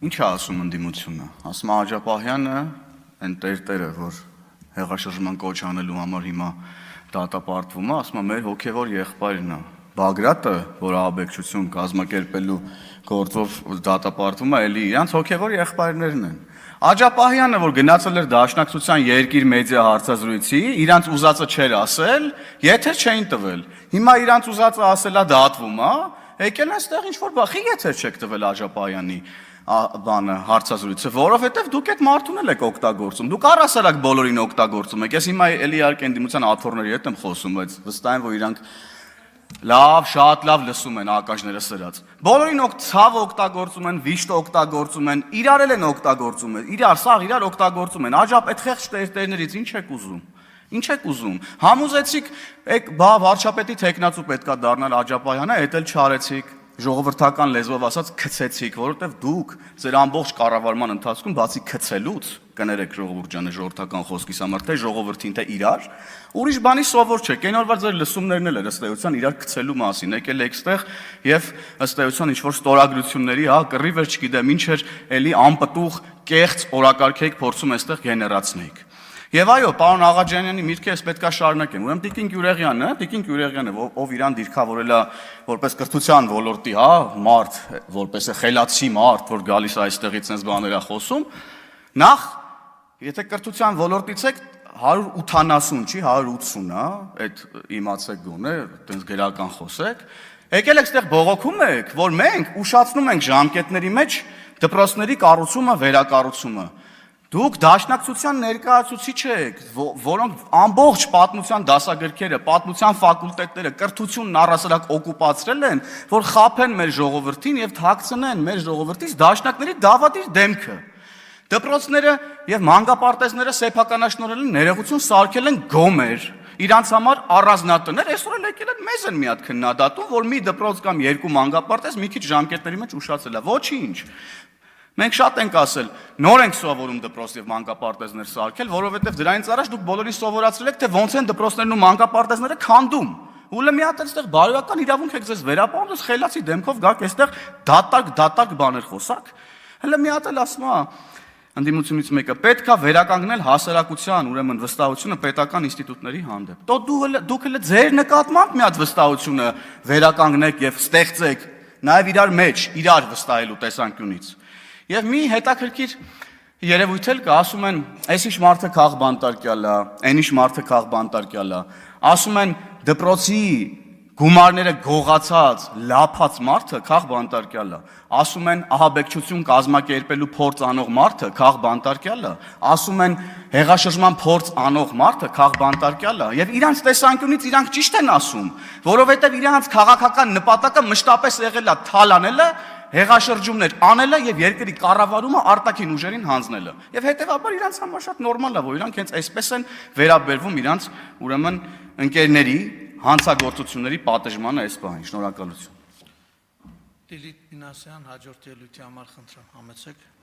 Ինչ է ասում ընդդիմությունը, ասում է Աջապահյանը, այն տերտերը, որ հեղաշրջման կոչ անելու համար հիմա դատապարտվում է, ասում է մեր հոգևոր եղբայրն է, Բագրատը, որ ահաբեկչություն կազմակերպելու գործով դատապարտվում է, էլի իրանց հոգևոր եղբայրներն են։ Աջապահյանը, որ գնացել էր Դաշնակցության երկիր մեդիա հարցազրույցի, իրանց ուզածը չէր ասել, եթեր չէին տվել։ Հիմա իրանց ուզածը ասելա դատվում է, եկել են այստեղ ինչ-որ բախի եթեր չեք տվել Աջապահյանի բանը հարցազրույցը, որովհետև դուք այդ մարդուն էլ եք օգտագործում, դուք առհասարակ բոլորին օգտագործում եք։ Ես հիմա էլի իհարկե ընդդիմության աթոռների հետ եմ խոսում, բայց վստահ եմ, որ իրանք լավ, շատ լավ լսում են ակաժները սրած։ Բոլորին ցավ օգտագործում են, վիշտ օգտագործում են, իրար են օգտագործում են, իրար սաղ իրար օգտագործում են։ Աջապ այդ խեղճ տերտերներից ինչ եք ուզում։ Ինչ եք ուզում։ Համոզեցիք, բա վարչապետի տեխնացու պետքա դառնալ Աջապահյանը, էդ էլ չարեցիք։ Ժողովրդական լեզվով ասած քցեցիք, որովհետև դուք ձեր ամբողջ կառավարման ընթացքում բացի քցելուց, կներեք ժողովուրդ ջանը ժողովրդական խոսքիս համար, թե ժողովրդին, թե իրար, ուրիշ բանի սովոր չեք։ Այն օրվա ձեր լսումներն էլ էր ըստ էության իրար քցելու մասին, եկել եք այստեղ եւ ըստ էության ինչ-որ ստորագրությունների, կռիվ էր, չգիտեմ, ինչ էր, էլի անպտուղ կեղծ օրակարգ եք փորձում այստեղ գեներացնեիք։ Եվ այո, պարոն Աղաջանյանի միտքը ես պետքա շարունակեմ։ Ուրեմն Տիկին Գյուրեղյանը, ով իրան դիրքավորել է որպես կրթության ոլորտի, մարդ, որպես խելացի մարդ, որ գալիս է այստեղից sense բաներ է խոսում, նախ եթե կրթության ոլորտից եք 180 չի, 180, այդ իմացեք գոնե, այտենց գրական խոսեք, եկել եք այստեղ բողոքում եք, որ մենք ուշացնում ենք ժամկետների մեջ դպրոցների կառուցումը, վերակառուցումը։ Դուք Դաշնակցության ներկայացուցիչ եք, որոնք ամբողջ պատմության դասագրքերը, պատմության ֆակուլտետները, կրթությունն առհասարակ օկուպացրել են, որ խաբեն մեր ժողովրդին եւ թաքցնեն մեր ժողովրդից դաշնակների դավադիր դեմքը։ Դպրոցները եւ մանկապարտեզները սեփականաշնորհել են, ներողություն սարքել են գոմեր, իրանց համար առանձնատներ, այսօր էլ եկել են մեզ են մի հատ քննադատում, որ մի դպրոց կամ երկու մանկապարտեզ մի քիչ ժամկետների մեջ ուշացել է։ Ոչինչ։ Մենք շատ ենք ասել, նոր ենք սովորում դպրոց եւ մանկապարտեզներ սարքել, որովհետեւ դրանից առաջ դուք բոլորին սովորացրել եք, թե ոնց են դպրոցներն ու մանկապարտեզները քանդում։ Ուլը մի հատ այստեղ բարոյական իրավունք եք ձեզ վերապահում, դες խելացի դեմքով գաք այստեղ դատարկ բաներ խոսակ։ Հələ մի հատ էլ ասում է ընդդիմությունից մեկը պետք է վերականգնել հասարակության, ուրեմն վստահությունը պետական ինստիտուտների հանդեպ։ Դուք հələ ձեր նկատմամբ մի հատ վստահությունը վերականգնեք եւ ստեղծեք նաեւ իրար մեջ, իրար վստահելու տեսանկյունից։ Եվ մի հետաքրքիր երևույթ էլ կա, ասում են, այս ինչ մարդը քաղ բանտարկյալ է, այն ինչ մարդը քաղ բանտարկյալ է, ասում են դպրոցի գումարները գողացած, լափած մարդը քաղ բանտարկյալ է, ասում են ահաբեկչություն կազմակերպելու փորձ անող մարդը քաղ բանտարկյալ է, ասում են հեղաշրջման փորձ անող մարդը քաղ բանտարկյալ է, եւ իրանց տեսանկյունից իրանք ճիշտ են ասում, որովհետեւ իրանց քաղաքական նպատակը մշտապես եղել է թալ անելը, հեղաշրջումներ անելը եւ երկրի կառավարումը արտաքին ուժերին հանձնելը։ Եվ հետեւաբար իրանց համար շատ նորմալ է, որ իրանք հենց այսպես են վերաբերվում իրանց ուրեմն ընկերների հանցագործությունների պատժմանը այս բանի։ Շնորհակալություն։ Դիլիտ Մինասյան, հաջորդ ելույթի համար խնդրեմ համեցեք։